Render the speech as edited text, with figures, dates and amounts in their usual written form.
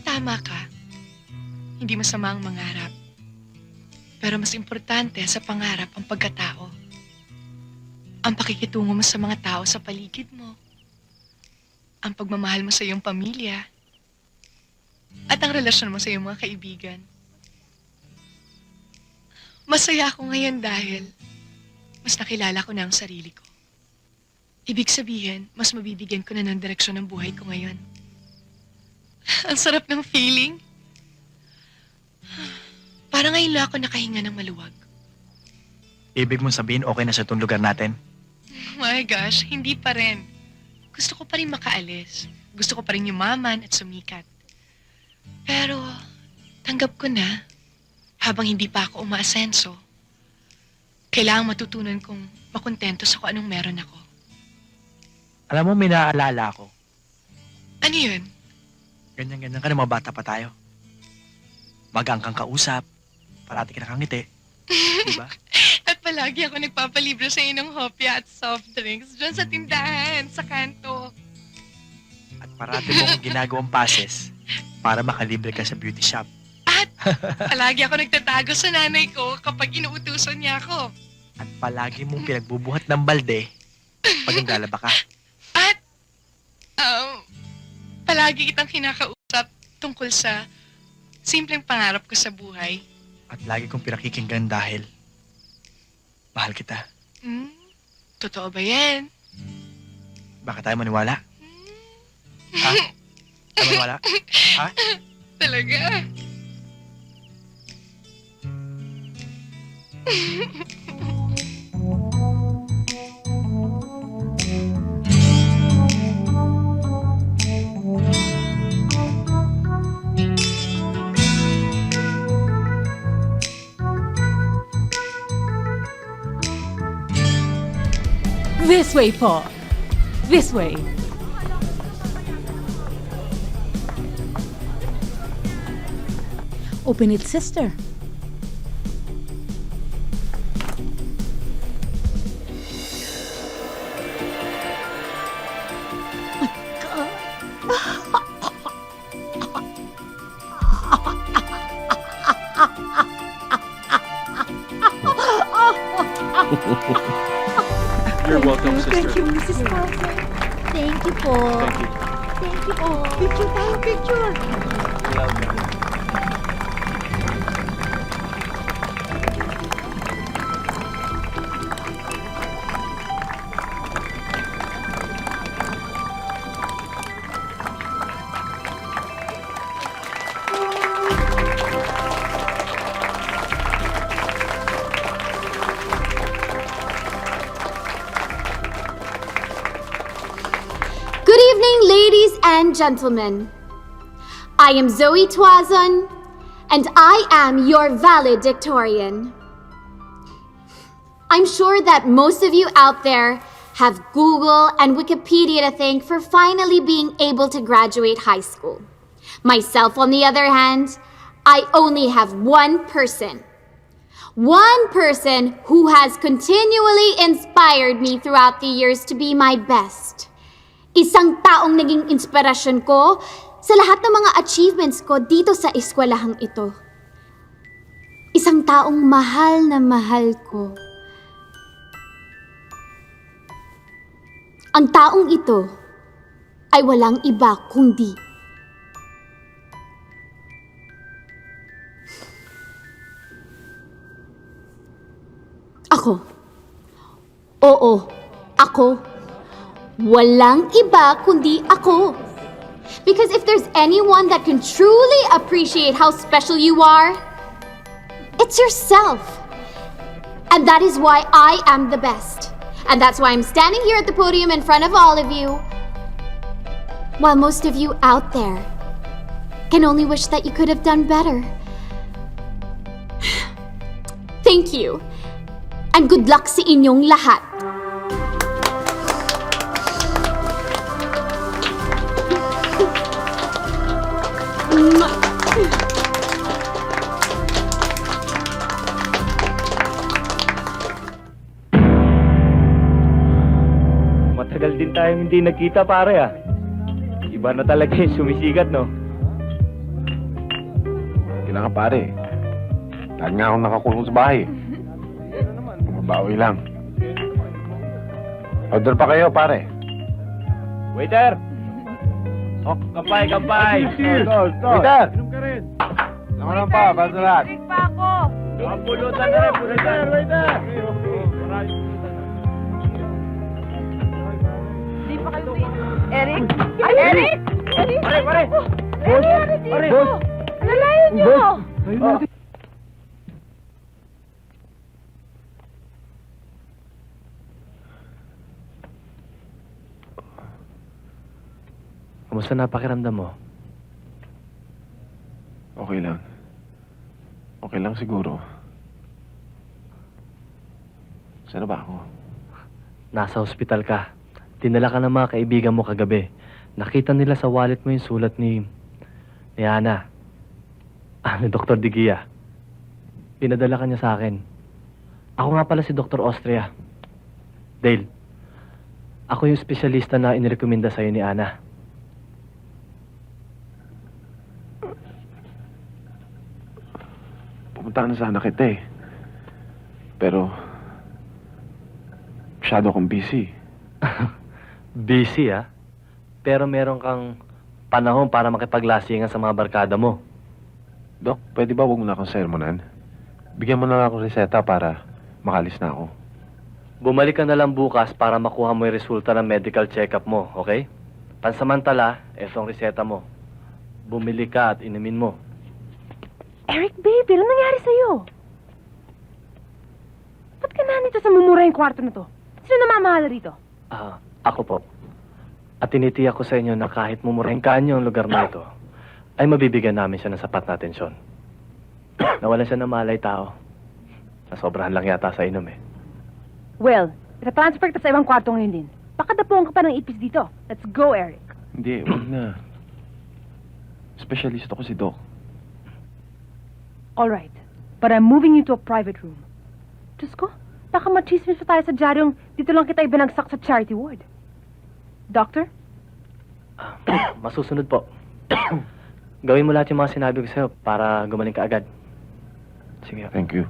tama ka. Hindi masama ang mangarap. Pero mas importante sa pangarap ang pagkatao. Ang pakikitungo mo sa mga tao sa paligid mo. Ang pagmamahal mo sa iyong pamilya. At ang relasyon mo sa iyong mga kaibigan. Masaya ako ngayon dahil mas nakilala ko na ang sarili ko. Ibig sabihin, mas mabibigyan ko na ng direksyon ng buhay ko ngayon. Ang sarap ng feeling. Parang ngayon lang ako nakahinga ng maluwag. Ibig mong sabihin okay na sa itong lugar natin? My gosh, hindi pa rin. Gusto ko pa rin makaalis. Gusto ko pa rin yumaman at sumikat. Pero, tanggap ko na, habang hindi pa ako umaasenso, kailangang matutunan kong makontento sa kung anong meron ako. Alam mo, may naaalala ako. Ano yun? Ganyan-ganyan ka na mga bata pa tayo. Magang kang kausap, parati ka nakangiti. Diba? At palagi ako nagpapalibre sa inyo ng hopya at soft drinks dyan sa tindahan, sa kanto. At parati mo akong ginagawang passes para makalibre ka sa beauty shop. At palagi ako nagtatago sa nanay ko kapag inuutusan niya ako. At palagi mong pinagbubuhat ng balde pag naglalaba ka. At, palagi kitang kinakausap tungkol sa simpleng pangarap ko sa buhay. At lagi kong pinakikinggan dahil mahal kita. Totoo ba yan? Baka tayo maniwala? Ha? Tayo maniwala? Ha? Talaga? This way po. This way. Open it, sister. You're welcome, sister. Thank you, Mrs. Carter. Thank you po. Thank you. Thank you po. Picture tayo, picture. Good evening, ladies and gentlemen. I am Zoe Twazon, and I am your valedictorian. I'm sure that most of you out there have Google and Wikipedia to thank for finally being able to graduate high school. Myself, on the other hand, I only have one person who has continually inspired me throughout the years to be my best. Isang taong naging inspirasyon ko sa lahat ng mga achievements ko dito sa eskwelahang ito. Isang taong mahal na mahal ko. Ang taong ito ay walang iba kundi ako. Oo, ako. Walang iba kundi ako. Because if there's anyone that can truly appreciate how special you are, it's yourself. And that is why I am the best. And that's why I'm standing here at the podium in front of all of you, while most of you out there can only wish that you could have done better. Thank you. And good luck sa inyong lahat. Matagal din tayong hindi nagkita, pare, ah. Iba na talaga yung sumisikat, no? lang ka, pare. Lagi nga akong nakakulong sa bahay. Bumabawi lang. Order pa kayo, pare. Waiter! Oh, kampay, kampay! Waiter! Inom ka rin. Naman pa, basta lahat. Drink pa ako. Ang pulutan na rin, pulutan. Waiter! Hindi pa kayo Eric? Ay, Eric! Eric! Pare, pare! Eric, Pare! dito! Alalayan niyo! Kamusta na pakiramdam mo? Okay lang. Okay lang siguro. Saan na ba ako? Nasa ospital ka. Dinala ka ng mga kaibigan mo kagabi. Nakita nila sa wallet mo yung sulat ni Ana. Ni Dr. Digia. Pinadala ka niya sa akin. Ako nga pala si Dr. Austria. Dale, ako yung espesyalista na inirekomenda sa'yo ni Ana. Pumunta na sana kita eh. Pero, masyado akong busy. Busy, ah. Pero meron kang panahon para makipaglasingan sa mga barkada mo. Dok, pwede ba huwag mo na akong sermonan? Bigyan mo na lang akong reseta para makalis na ako. Bumalik ka na lang bukas para makuha mo yung resulta ng medical check-up mo, okay? Pansamantala, etong reseta mo. Bumili ka at inumin mo. Eric, baby, ano nangyari sa'yo? Ba't ka na nito sa mumura yung kwarto na to? Sino namamahala rito? Ako po. At tinitiyak ko sa inyo na kahit mumurengkaan niyo ang lugar na ito, ay mabibigyan namin siya ng sapat na atensyon. Nawalan siya ng malay tao. Nasobrahan lang yata sa inom eh. Well, itatransfer kita sa ibang kwarto ngayon din. Baka dapuan ka pa ng ipis dito. Let's go, Eric. Hindi, huwag na. Specialist ako si Doc. All right, but I'm moving you to a private room. Diyos ko, baka machismis pa tayo sa dyaryong dito lang kita ibinagsak sa charity ward. Doctor? Masusunod po. Gawin mo lahat yung mga sinabi ko sa'yo para gumaling ka agad. Sige. Thank you.